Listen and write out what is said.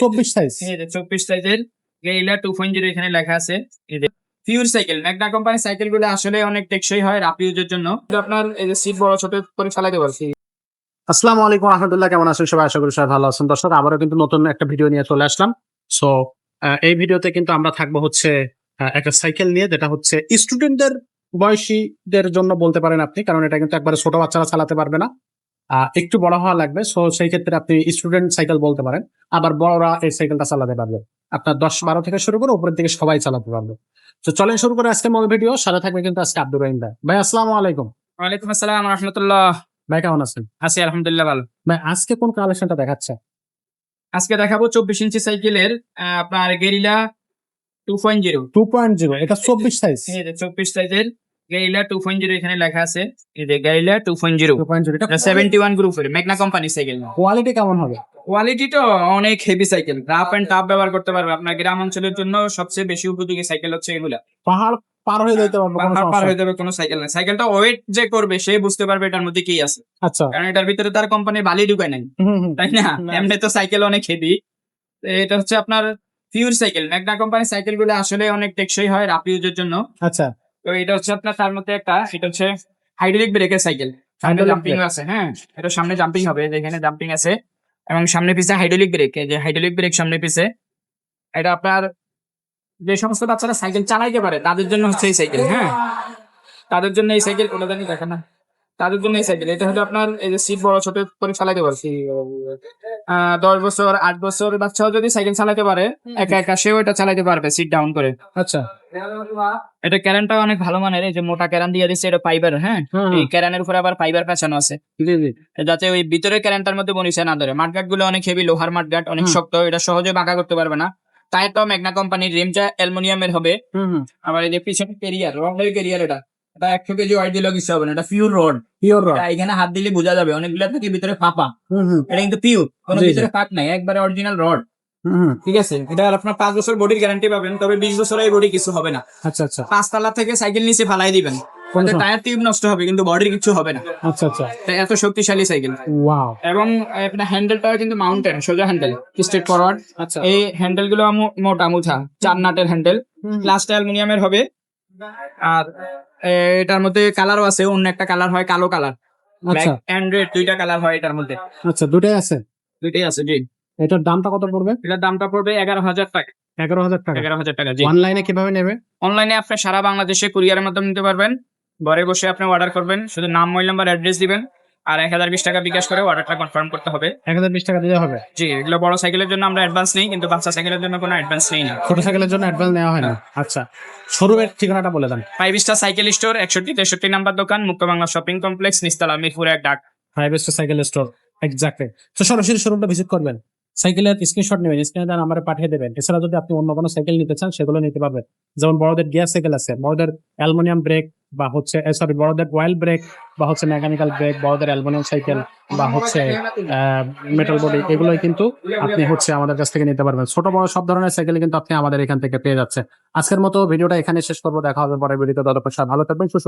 24 size. এই যে 24 সাইজের গেরিলা 2.0 এখানে লেখা আছে। এই যে পিওর সাইকেল, ম্যাগনা কোম্পানির সাইকেলগুলো আসলে অনেক টেকসই হয় রাফ ইউজের জন্য। আপনার এই যে সিট বড় ছোট করে চালাতে পারছি। আসসালামু আলাইকুম রাহমাতুল্লাহ, কেমন আছেন সবাই? আশা করি সবাই ভালো আছেন। দর্শক, আবারও কিন্তু নতুন একটা ভিডিও নিয়ে চলে আসলাম। সো এই ভিডিওতে কিন্তু আমরা থাকবো হচ্ছে একটা সাইকেল নিয়ে, যেটা হচ্ছে স্টুডেন্টদের বয়সীদের জন্য বলতে পারেন আপনি, কারণ এটা কিন্তু একবারে ছোট বাচ্চারা চালাতে পারবে না, একটু বড় হওয়া লাগবে। সো সেই ক্ষেত্রে আপনি স্টুডেন্ট সাইকেল বলতে পারেন, আবার বড়রা এই সাইকেলটা চালাতে পারবে। আপনার 10-12 থেকে শুরু করে উপরের দিকে সবাই চালাতে পারবে। তো চলেন শুরু করে আজকে মূল ভিডিও। সাথে থাকবে কিন্তু আজকে আব্দুর রহিম ভাই। ভাই আসসালামু আলাইকুম। ওয়ালাইকুম আসসালাম রাহমাতুল্লাহ। ভাই কেমন আছেন? আছি আলহামদুলিল্লাহ ভালো। ভাই আজকে কোন কালেকশনটা দেখাচ্ছে? আজকে দেখাবো 24 ইঞ্চি সাইকেলের আপনার গেরিলা 2.0। 2.0, এটা 24 সাইজ। এই যে 24 সাইজের গেরিলা 2.0 এখানে লেখা আছে। এই যে গেরিলা 2.0 2.0, এটা 71 গ্রুপের ম্যাগনা কোম্পানির সাইকেল। কোয়ালিটি কেমন হবে? কোয়ালিটি তো অনেক heavy cycle, rough and tough ব্যবহার করতে পারবে। আপনার গ্রাম অঞ্চলের জন্য সবচেয়ে বেশি উপযোগী সাইকেল হচ্ছে এগুলা। পাহাড় পার হয়ে যেতে পারবে, কোনো পার সমস্যা হয়ে যাবে কোনো সাইকেল না। সাইকেলটা ওয়েট যে করবে সে বুঝতে পারবে এটার মধ্যে কি আছে, আচ্ছা। কারণ এটার ভিতরে তার কোম্পানির বালি ঢুকায় নাই, তাই না? এমনি তো সাইকেল অনেক হেভি। এটা হচ্ছে আপনার পিওর সাইকেল, ম্যাগনা কোম্পানির সাইকেল গুলো আসলে অনেক টেকসই হয় রাফ ইউজের জন্য। আচ্ছা, তো এটা হচ্ছে আপনার তার মধ্যে একটা, এটা হচ্ছে হাইড্রোলিক ব্রেকের সাইকেল। সামনে Hydraulic জাম্পিং আছে, হ্যাঁ এটা সামনে জাম্পিং হবে, যেখানে জাম্পিং আছে এবং সামনে পিছে হাইড্রোলিক ব্রেক। এই যে হাইড্রোলিক ব্রেক সামনে পিছে। এটা আপনার যে সমস্ত বাচ্চারা সাইকেল চালাইতে পারে তাদের জন্য হচ্ছে এই সাইকেল, হ্যাঁ তাদের জন্য এই সাইকেল। ওটা জানি দেখে না, তাদের জন্য এই সাইকেল। এটা হলো আপনার এই যে সিট বড় ছোট করে চালাতে পারছি। 10 বছর 8 বছর বাচ্চাও যদি সাইকেল চালাতে পারে একা একা, সেও এটা চালাতে পারবে সিট ডাউন করে। আচ্ছা। এটা ক্যারানটা অনেক ভালো মানের, এই যে মোটা ক্যারান দিয়ে দিচ্ছে, এটা ফাইবার, হ্যাঁ এই ক্যারানের উপরে আবার ফাইবার পেঁচানো আছে, জি জি। যাতে ওই ভিতরের ক্যারানটার মধ্যে বনিছে না ধরে। মাঠগাট গুলো অনেক হেভি, লোহার মাঠগাট অনেক শক্ত, এটা সহজে বাঁকা করতে পারবে না। টায়ারটাও ম্যাগনা কোম্পানির, রিমটা অ্যালুমিনিয়ামের হবে। আবার এই যে পিছনে ক্যারিয়ার, রডের ক্যারিয়ার, এটা 100 কেজি ওয়েট দিলেও কিছু হবে না, এটা পিওর রড। Pure rod. এখানে হাত দিলে বোঝা যাবে, অনেকগুলো থাকে ভিতরে ফাঁপা, এটা কিন্তু পিওর, কোনো ভিতরে ফাঁক নাই, একবারে অরিজিনাল রড। ঠিক আছে, এটা আপনার 5 বছর বডির গ্যারান্টি পাবেন, তবে 20 বছর এই বডি কিছু হবে না। আচ্ছা আচ্ছা। 5 তলা থেকে সাইকেল নিচে ফালাই দিবেন, টায়ার টিউব নষ্ট হবে কিন্তু বডির কিছু হবে না। আচ্ছা আচ্ছা। তাই এত শক্তিশালী সাইকেল। ওয়াও। এবং আপনার হ্যান্ডেলটাও কিন্তু মাউন্টেন, সোজা হ্যান্ডেল, স্ট্রেট ফরওয়ার্ড। আচ্ছা। এই হ্যান্ডেল গুলো মোটা মুথা 4 নাটের হ্যান্ডেল, গ্লাসটা অ্যালুমিনিয়ামের হবে। আর এটার মধ্যে কালারও আছে, অন্য একটা কালার হয় কালো কালার, ব্ল্যাক আচ্ছা এন্ড রেড, দুইটা কালার হয় এটার মধ্যে। আচ্ছা, দুটাই আছে। দুইটাই আছে জি। এটার দামটা কত পড়বে? এটার দামটা পড়বে 11,000 টাকা। 11,000 টাকা। 11,000 টাকা জি। অনলাইনে কিভাবে নেবে? অনলাইনে আপনি সারা বাংলাদেশে কুরিয়ারের মাধ্যমে নিতে পারবেন। ঘরে বসে আপনি অর্ডার করবেন, শুধু নাম, মোবাইল নাম্বার, অ্যাড্রেস দিবেন, আর 1020 টাকা বিকাশ করে অর্ডারটা কনফার্ম করতে হবে। 1020 টাকা দিতে হবে? জি, এগুলো বড় সাইকেলের জন্য আমরা অ্যাডভান্স নেই, কিন্তু বাচ্চা সাইকেলের জন্য কোনো অ্যাডভান্স নেই না। ছোট সাইকেলের জন্য অ্যাডভান্স নেওয়া হয় না। আচ্ছা, শোরুমের ঠিকানাটা বলে দেন। 5 স্টার সাইকেল স্টোর, 61-63 নাম্বার দোকান, মুক্ত বাংলা শপিং কমপ্লেক্স, নিচতলা, মিরপুর 1 ডাক। 5 স্টার সাইকেল স্টোর, এক্স্যাক্টলি। তো সরাসরি শোরুমটা ভিজিট করবেন, সাইকেলের স্ক্রিনশট নেবেন, স্ক্রিনে দেওয়া নাম্বারে পাঠিয়ে দেবেন। এছাড়া যদি আপনি অন্য কোনো সাইকেল নিতে চান সেগুলো নিতে পারবেন। যেমন বড়দের গিয়ার সাইকেল আছে, বড়দের অ্যালুমিনিয়াম ব্রেক বা হচ্ছে বড়দের অয়েল ব্রেক বা হচ্ছে মেকানিক্যাল ব্রেক, বড়দের অ্যালুমিনিয়াম সাইকেল বা হচ্ছে মেটাল বডি, এগুলোই কিন্তু আপনি হচ্ছে আমাদের কাছ থেকে নিতে পারবেন। ছোট বড় সব ধরনের সাইকেল কিন্তু আপনি আমাদের এখান থেকে পেয়ে যাচ্ছেন। আজকের মতো ভিডিওটা এখানে শেষ করবো, দেখা হবে পরের ভিডিওতে। ততক্ষণ সবাই ভালো থাকবেন, সুস্থ